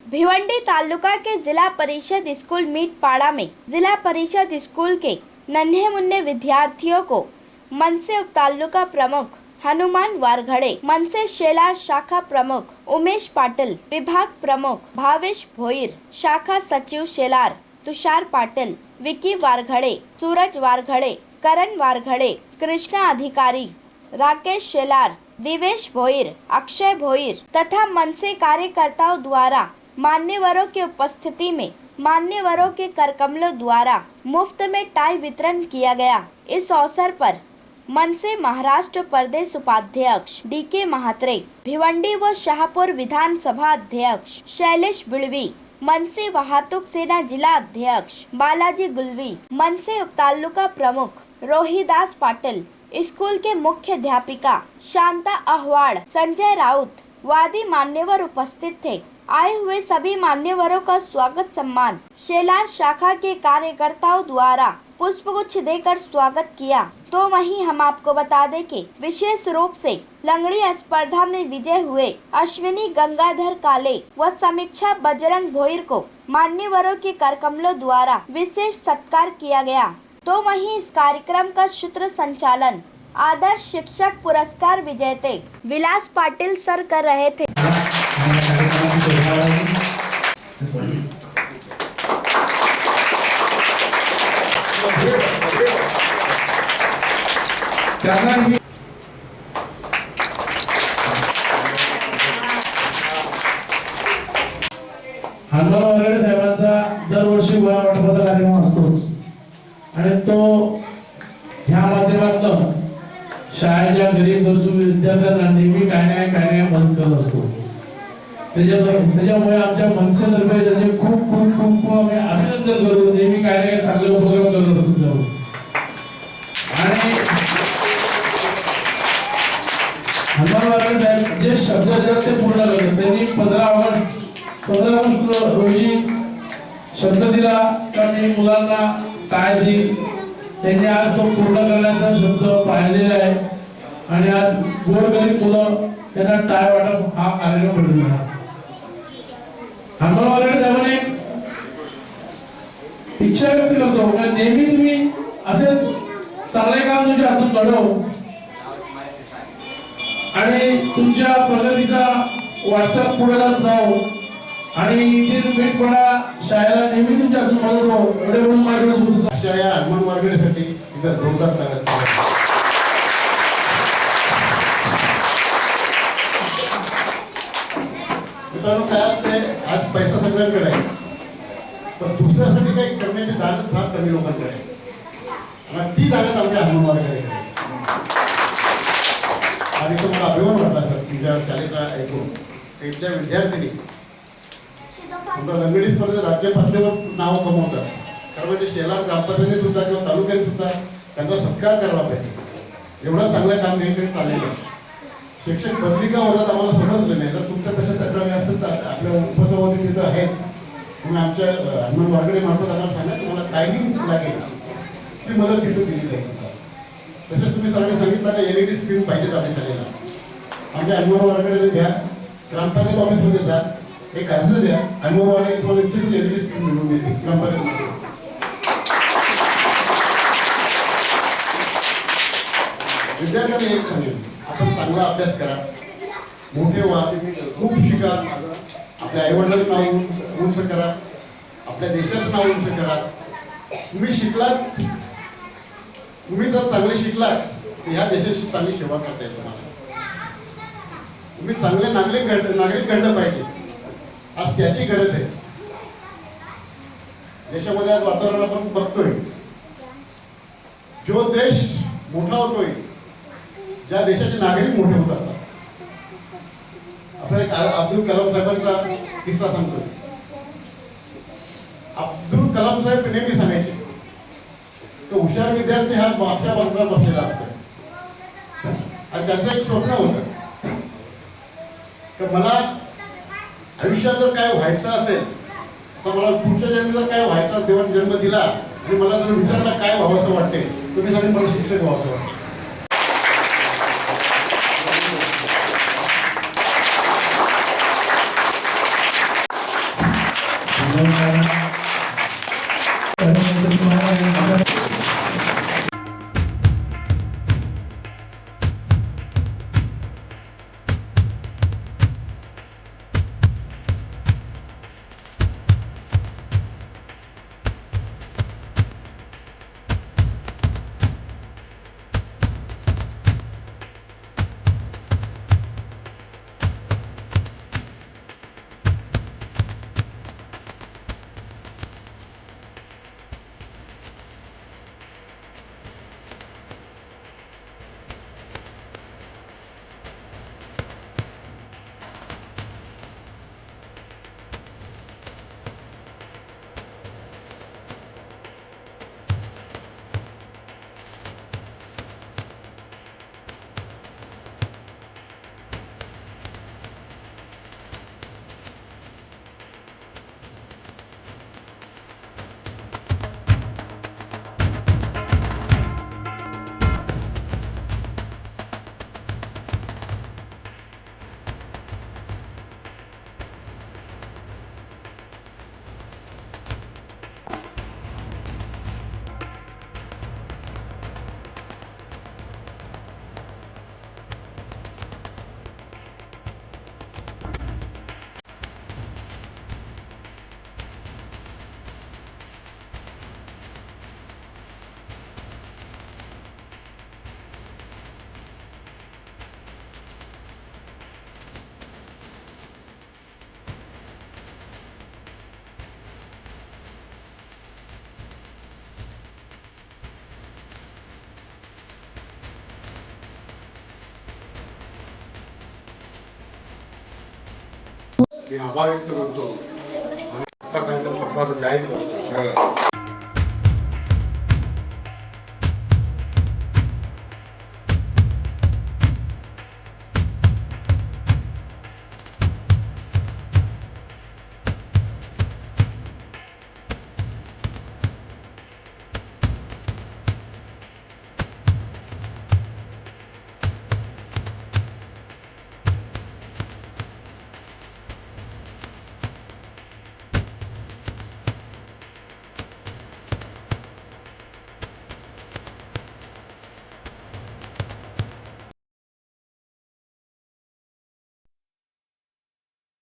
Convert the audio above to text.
भिवंडी तालुका के जिला परिषद स्कूल मीटपाड़ा में जिला परिषद स्कूल के नन्हे मुन्ने विद्यार्थियों को मनसे उप तालुका प्रमुख हनुमान वारघड़े, मनसे शेलार शाखा प्रमुख उमेश पाटिल, विभाग प्रमुख भावेश भोईर, शाखा सचिव शेलार तुषार पाटिल, विकी वारघड़े, सूरज वारघड़े, करण वारघड़े, कृष्णा अधिकारी, राकेश शेलार, दिवेश भोईर, अक्षय भोईर तथा मनसे कार्यकर्ताओं द्वारा मान्यवरों की उपस्थिति में मान्यवरों के करकमलों द्वारा मुफ्त में टाई वितरण किया गया। इस अवसर पर मनसे महाराष्ट्र प्रदेश उपाध्यक्ष डीके महात्रे, भिवंडी व शाहपुर विधानसभा अध्यक्ष शैलेश बिड़वी, मनसे वाहतूक सेना जिला अध्यक्ष बालाजी गुलवी, मनसे उप तालुका प्रमुख रोहिदास पाटिल, स्कूल के मुख्य अध्यापिका शांता अहवाड़, संजय राउत वादी मान्यवर उपस्थित थे। आए हुए सभी मान्यवरों का स्वागत सम्मान शेलार शाखा के कार्यकर्ताओं द्वारा पुष्पगुच्छ देकर स्वागत किया। तो वहीं हम आपको बता दें कि विशेष रूप से लंगड़ी स्पर्धा में विजय हुए अश्विनी गंगाधर काले व समीक्षा बजरंग भोईर को मान्यवरों के करकमलों द्वारा विशेष सत्कार किया गया। तो वहीं इस कार्यक्रम का सूत्र संचालन आदर्श शिक्षक पुरस्कार विजेते विलास पाटिल सर कर रहे थे। हनुमान वारघड़े साहेबांचा दरवर्षी वया वाटपाचा कार्यक्रम असतोच आणि तो ह्या माध्यमातून शाळेच्या गरीब गरजू विद्यार्थ्यांना नेहमी काय नाही मदत करत असतो। त्याच्यामुळे आमच्या मनसेतर्फे त्याचे खूप खूप खूप खूप आम्ही अभिनंदन करू। नेहमी काय नाही चांगले उपक्रम करत असतो आणि हनुमान वारघड़े साहेब जे शब्द देतात ते पूर्ण करतात। त्यांनी 15 ऑगस्ट रोजी शब्द दिला का मी मुलांना टाय देईल, त्यांनी आज तो पूर्ण करण्याचा शब्द पाळलेला आहे आणि आज गोरगरीब मुलं त्यांना टाय वाटप हा कार्यक्रम घडवला। हनुमान वारघड़े साहेबांनी इच्छा व्यक्त करतो की नेहमी तुम्ही असेच चांगले काम तुमच्या हातून घडव आणि तुमच्या प्रगतीचा वाटचाल पुढे जात राहो आणि इथे मीटपाडा शाळेला नेहमी तुमच्या हातून मदत हो एवढे म्हणून माझ्याकडे अशा या हनुमान वारघड़ेसाठी इथं जोरदार स्वागत मित्रांनो, काय असते आज पैसा सगळ्यांकडे आहे पण दुसऱ्यासाठी काही करण्याची जाणीव फार कमी लोकांकडे आहे आणि ती जाणीव आमच्या हनुमान वारघड़ेकडे आहे। आणि तो मला अभिमान वाटला सर तुमच्या शाळेचा ऐकून इथल्या विद्यार्थिनी लंगडी स्पर्धेत राज्य पातळीवर नाव कमवतात। कारण म्हणजे शेलार ग्रामपंचायतीने सुद्धा किंवा तालुक्याने सुद्धा त्यांचा सत्कार करावा पाहिजे। एवढं चांगलं काम काही चाललेलं आहे। शिक्षक बदली का होतात आम्हाला समजलं नाही, तर तुमच्या तशा तक्रारी असतील तर आपल्या उपसभापती तिथं आहेत, तुम्ही आमच्या हनुमान वारघड़े मार्फत आम्हाला सांगा तुम्हाला काही लागेल ती मदत तिथं दिली जाईल। तसेच तुम्ही सरांनी सांगितलं का LED स्क्रीन पाहिजेत आपल्या शाळेला, आमच्या हनुमान वारघड़े द्या, ग्रामपंचायत ऑफिसमध्ये द्या, एक अर्ज द्या, हनुमान वारघड़े LED स्क्रीन मिळवून देते ग्रामपंचायत। विद्यार्थ्यांना एक सांगेल, आपण चांगला अभ्यास करा, मोठे व्हा, खूप शिका, आपल्या आईवडिलांचं नाव उंच करा, आपल्या देशाचं नाव उंच करा। तुम्ही शिकलात, तुम्ही जर चांगले शिकलात तर ह्या देशाची चांगली सेवा करता येईल तुम्हाला। तुम्ही चांगले नागरिक घडलं पाहिजे, आज त्याची गरज आहे। देशामध्ये आज वातावरण आपण बघतोय, जो देश मोठा होतोय ज्या देशाचे नागरिक मोठे होत असतात। आपल्याला अब्दुल कलाम साहेबांचा किस्सा सांगतो। अब्दुल कलाम साहेब नेहमी सांगायचे तो हुशार विद्यार्थी हा मागच्या बाजूला बसलेला असतो आणि त्यांचं एक स्वप्न होतं की मला आयुष्यात जर काय व्हायचं असेल तर मला पुढच्या जन्मी जर काय व्हायचा देवाने जन्म दिला आणि मला जर विचारला काय व्हावं असं वाटते, तुम्ही सांगेल मला शिक्षक व्हावं असं वाटतं। मी आभार व्यक्त करतो आणि आता सांगितलं पत्राचं जाहीर करतो